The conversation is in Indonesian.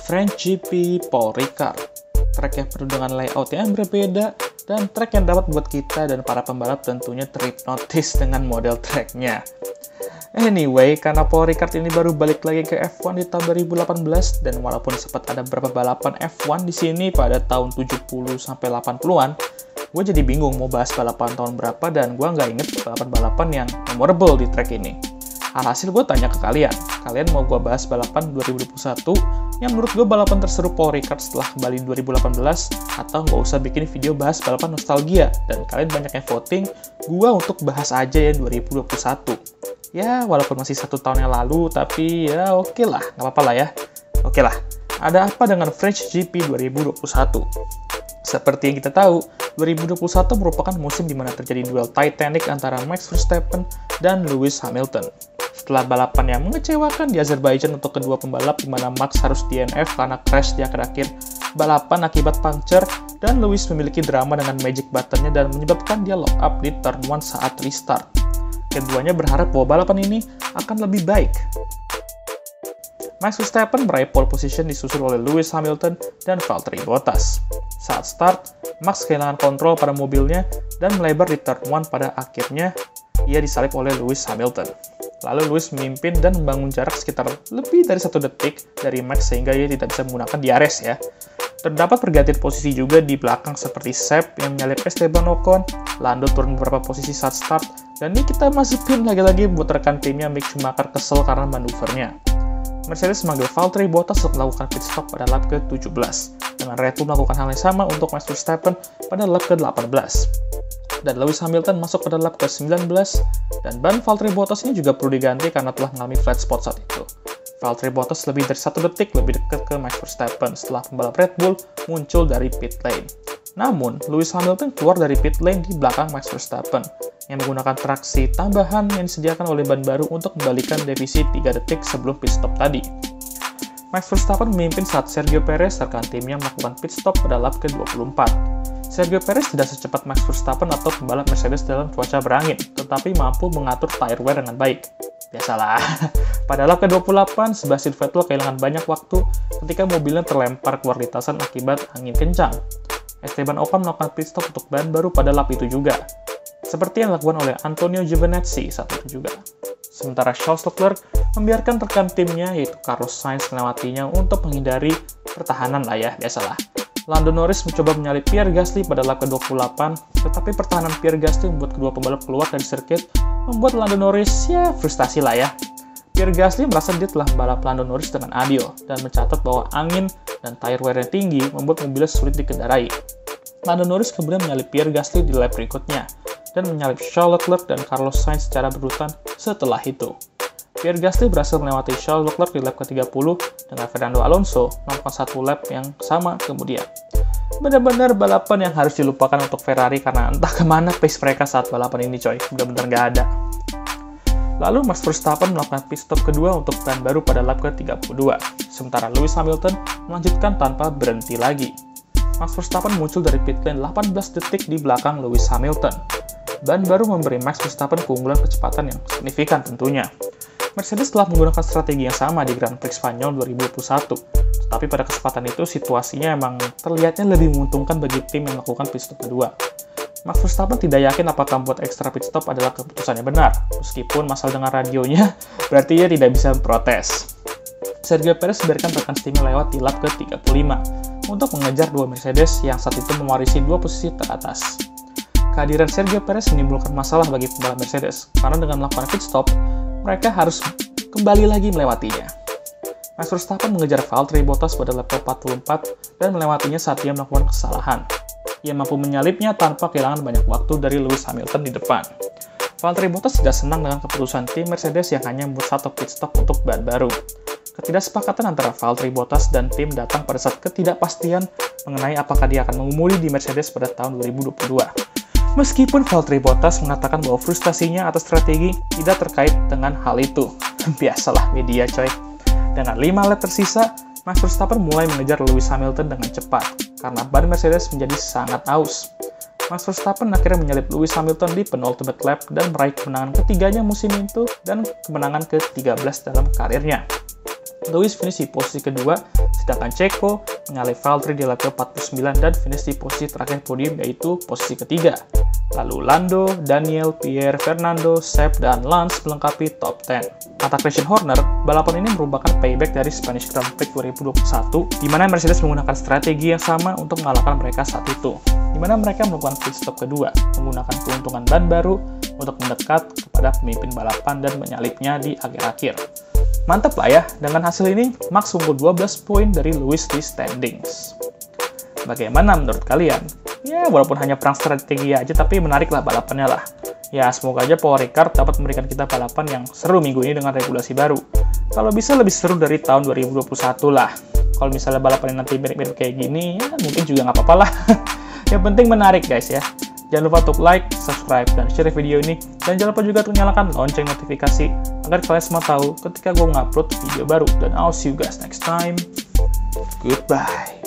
French GP Paul Ricard, track yang penuh dengan layout yang berbeda, dan track yang dapat buat kita dan para pembalap tentunya terhipnotis dengan model tracknya. Anyway, karena Paul Ricard ini baru balik lagi ke F1 di tahun 2018, dan walaupun sempat ada beberapa balapan F1 di sini pada tahun 70-80-an, gue jadi bingung mau bahas balapan tahun berapa, dan gue nggak inget balapan-balapan yang memorable di track ini. Alhasil gue tanya ke kalian mau gue bahas balapan 2021 yang menurut gue balapan terseru Paul Ricard setelah kembali 2018, atau nggak usah bikin video bahas balapan nostalgia, dan kalian banyak yang voting gue untuk bahas aja ya 2021. Ya, walaupun masih 1 tahun yang lalu, tapi ya oke lah, nggak apa-apa lah ya. Oke lah, ada apa dengan French GP 2021? Seperti yang kita tahu, 2021 merupakan musim di mana terjadi duel Titanic antara Max Verstappen dan Lewis Hamilton. Setelah balapan yang mengecewakan di Azerbaijan untuk kedua pembalap, di mana Max harus DNF karena crash di akhir-akhir balapan akibat puncture, dan Lewis memiliki drama dengan magic button-nya dan menyebabkan dia lock up di turn 1 saat restart. Keduanya berharap bahwa balapan ini akan lebih baik. Max Verstappen meraih pole position disusul oleh Lewis Hamilton dan Valtteri Bottas. Saat start, Max kehilangan kontrol pada mobilnya dan melebar di turn 1 pada akhirnya ia disalip oleh Lewis Hamilton. Lalu Lewis memimpin dan membangun jarak sekitar lebih dari 1 detik dari Max sehingga ia tidak bisa menggunakan DRS ya. Terdapat pergantian posisi juga di belakang seperti Seb yang menyalip Esteban Ocon, Lando turun beberapa posisi saat start, dan ini kita masukin lagi-lagi buat rekan timnya Mick Schumacher kesel karena manuvernya. Mercedes memanggil Valtteri Bottas untuk melakukan pit stop pada lap ke-17, dengan Red Bull melakukan hal yang sama untuk Max Verstappen pada lap ke-18. Dan Lewis Hamilton masuk pada lap ke-19, dan ban Valtteri Bottas ini juga perlu diganti karena telah mengalami flat spot saat itu. Valtteri Bottas lebih dari 1 detik lebih dekat ke Max Verstappen setelah pembalap Red Bull muncul dari pit lane. Namun, Lewis Hamilton keluar dari pit lane di belakang Max Verstappen, yang menggunakan traksi tambahan yang disediakan oleh ban baru untuk membalikan defisit 3 detik sebelum pit stop tadi. Max Verstappen memimpin saat Sergio Perez, rekan timnya, melakukan pit stop pada lap ke-24. Sergio Perez tidak secepat Max Verstappen atau pembalap Mercedes dalam cuaca berangin, tetapi mampu mengatur tire wear dengan baik. Biasalah. Pada lap ke-28, Sebastian Vettel kehilangan banyak waktu ketika mobilnya terlempar keluar lintasan akibat angin kencang. Esteban Ocon melakukan pit stop untuk ban baru pada lap itu juga, seperti yang dilakukan oleh Antonio Giovinazzi saat itu juga. Sementara Charles Leclerc membiarkan rekan timnya, yaitu Carlos Sainz, melewatinya untuk menghindari pertahanan lah ya, biasalah. Lando Norris mencoba menyalip Pierre Gasly pada lap ke-28, tetapi pertahanan Pierre Gasly membuat kedua pembalap keluar dari sirkuit, membuat Lando Norris ya frustasi lah ya. Pierre Gasly merasa dia telah membalap Lando Norris dengan adil, dan mencatat bahwa angin dan tire wear yang tinggi membuat mobilnya sulit dikendarai. Lando Norris kemudian menyalip Pierre Gasly di lap berikutnya, dan menyalip Charles Leclerc dan Carlos Sainz secara berurutan setelah itu. Pierre Gasly berhasil melewati Charles Leclerc di lap ke-30, dengan Fernando Alonso melakukan 1 lap yang sama kemudian. Benar-benar balapan yang harus dilupakan untuk Ferrari karena entah kemana pace mereka saat balapan ini coy, benar-benar nggak ada. Lalu Max Verstappen melakukan pit stop kedua untuk ban baru pada lap ke-32, sementara Lewis Hamilton melanjutkan tanpa berhenti lagi. Max Verstappen muncul dari pit lane 18 detik di belakang Lewis Hamilton. Ban baru memberi Max Verstappen keunggulan kecepatan yang signifikan tentunya. Mercedes telah menggunakan strategi yang sama di Grand Prix Spanyol 2021, tetapi pada kesempatan itu situasinya emang terlihatnya lebih menguntungkan bagi tim yang melakukan pit stop kedua. Max Verstappen tidak yakin apakah membuat ekstra pit stop adalah keputusannya benar, meskipun masalah dengan radionya berarti ia tidak bisa memprotes. Sergio Perez membiarkan rekan timnya lewat di lap ke-35 untuk mengejar dua Mercedes yang saat itu mewarisi 2 posisi teratas. Kehadiran Sergio Perez menimbulkan masalah bagi pembalap Mercedes, karena dengan melakukan pit stop, mereka harus kembali lagi melewatinya. Max Verstappen mengejar Valtteri Bottas pada lap ke-44 dan melewatinya saat dia melakukan kesalahan. Ia mampu menyalipnya tanpa kehilangan banyak waktu dari Lewis Hamilton di depan. Valtteri Bottas tidak senang dengan keputusan tim Mercedes yang hanya membuat 1 pit stop untuk ban baru. Ketidaksepakatan antara Valtteri Bottas dan tim datang pada saat ketidakpastian mengenai apakah dia akan mengemudi di Mercedes pada tahun 2022. Meskipun Valtteri Bottas mengatakan bahwa frustasinya atas strategi tidak terkait dengan hal itu. Biasalah media coy. Dengan 5 lap tersisa, Max Verstappen mulai mengejar Lewis Hamilton dengan cepat, karena ban Mercedes menjadi sangat aus. Max Verstappen akhirnya menyalip Lewis Hamilton di penultimate lap dan meraih kemenangan ketiganya musim itu dan kemenangan ke-13 dalam karirnya. Lewis finish di posisi kedua, sedangkan Checo menyalip Valtteri di lap ke-49 dan finish di posisi terakhir podium yaitu posisi ketiga. Lalu Lando, Daniel, Pierre, Fernando, Seb, dan Lance melengkapi top 10. Kata Christian Horner, balapan ini merupakan payback dari Spanish Grand Prix 2021, di mana Mercedes menggunakan strategi yang sama untuk mengalahkan mereka saat itu, di mana mereka melakukan pit stop kedua, menggunakan keuntungan ban baru untuk mendekat kepada pemimpin balapan dan menyalipnya di akhir-akhir. Mantap lah ya, dengan hasil ini Max unggul 12 poin dari Lewis di standings. Bagaimana menurut kalian? Ya, walaupun hanya perang strategi aja, tapi menarik lah balapannya lah. Ya, semoga aja Paul Ricard dapat memberikan kita balapan yang seru minggu ini dengan regulasi baru. Kalau bisa lebih seru dari tahun 2021 lah. Kalau misalnya balapannya nanti mirip-mirip kayak gini, ya mungkin juga nggak apa-apa lah. Yang penting menarik guys ya. Jangan lupa untuk like, subscribe, dan share video ini. Dan jangan lupa juga untuk nyalakan lonceng notifikasi agar kalian semua tahu ketika gue ngupload video baru. Dan I'll see you guys next time. Goodbye.